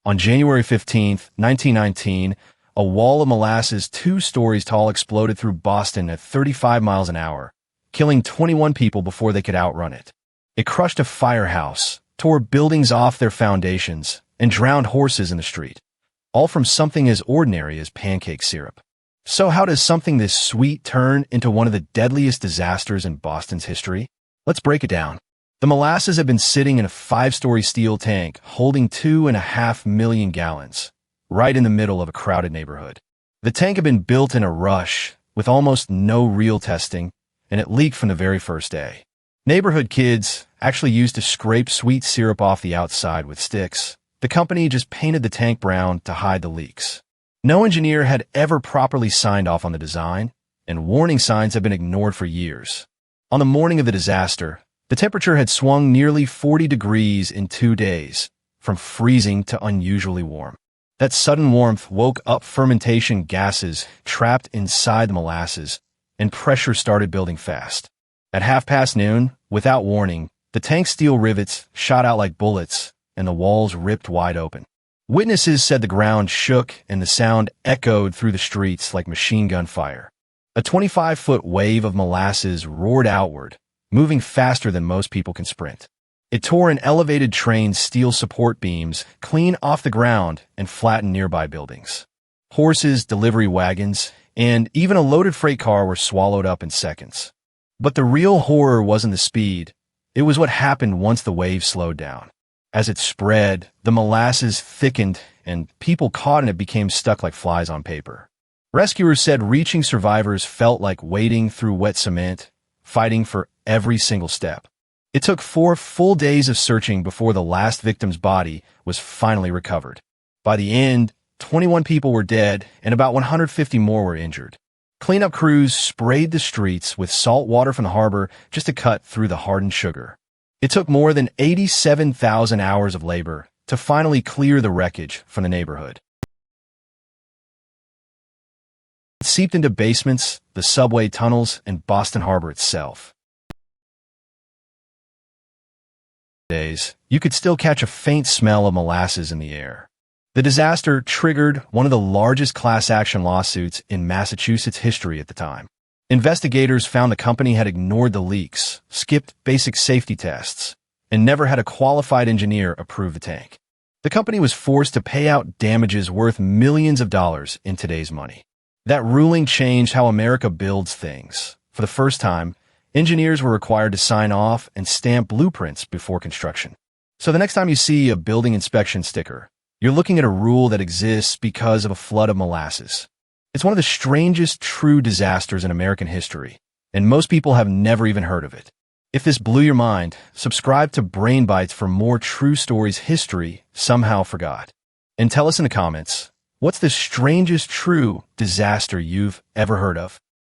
On January 15th, 1919, a wall of molasses 2 stories tall exploded through Boston at 35 miles an hour, killing 21 people before they could outrun it. It crushed a firehouse, tore buildings off their foundations, and drowned horses in the street, all from something as ordinary as pancake syrup. So how does something this sweet turn into one of the deadliest disasters in Boston's history? Let's break it down. The molasses had been sitting in a 5-story steel tank holding 2.5 million gallons, right in the middle of a crowded neighborhood. The tank had been built in a rush, with almost no real testing, and it leaked from the very first day. Neighborhood kids actually used to scrape sweet syrup off the outside with sticks. The company just painted the tank brown to hide the leaks. No engineer had ever properly signed off on the design, and warning signs had been ignored for years. On the morning of the disaster, the temperature had swung nearly 40 degrees in 2 days, from freezing to unusually warm. That sudden warmth woke up fermentation gases trapped inside the molasses, and pressure started building fast. At noon, without warning, the tank's steel rivets shot out like bullets, and the walls ripped wide open. Witnesses said the ground shook and the sound echoed through the streets like machine gun fire. A 25-foot wave of molasses roared outward, moving faster than most people can sprint. It tore an elevated train's steel support beams clean off the ground and flattened nearby buildings. Horses, delivery wagons, and even a loaded freight car were swallowed up in seconds. But the real horror wasn't the speed. It was what happened once the wave slowed down. As it spread, the molasses thickened, and people caught in it became stuck like flies on paper. Rescuers said reaching survivors felt like wading through wet cement, fighting for every single step. It took 4 full days of searching before the last victim's body was finally recovered. By the end, 21 people were dead and about 150 more were injured. Cleanup crews sprayed the streets with salt water from the harbor just to cut through the hardened sugar. It took more than 87,000 hours of labor to finally clear the wreckage from the neighborhood. It seeped into basements, the subway tunnels, and Boston Harbor itself. Days, you could still catch a faint smell of molasses in the air. The disaster triggered one of the largest class action lawsuits in Massachusetts history at the time. Investigators found the company had ignored the leaks, skipped basic safety tests, and never had a qualified engineer approve the tank. The company was forced to pay out damages worth millions of dollars in today's money. That ruling changed how America builds things. For the first time, engineers were required to sign off and stamp blueprints before construction. So the next time you see a building inspection sticker, you're looking at a rule that exists because of a flood of molasses. It's one of the strangest true disasters in American history, and most people have never even heard of it. If this blew your mind, subscribe to BrainBites for more true stories history somehow forgot. And tell us in the comments, what's the strangest true disaster you've ever heard of?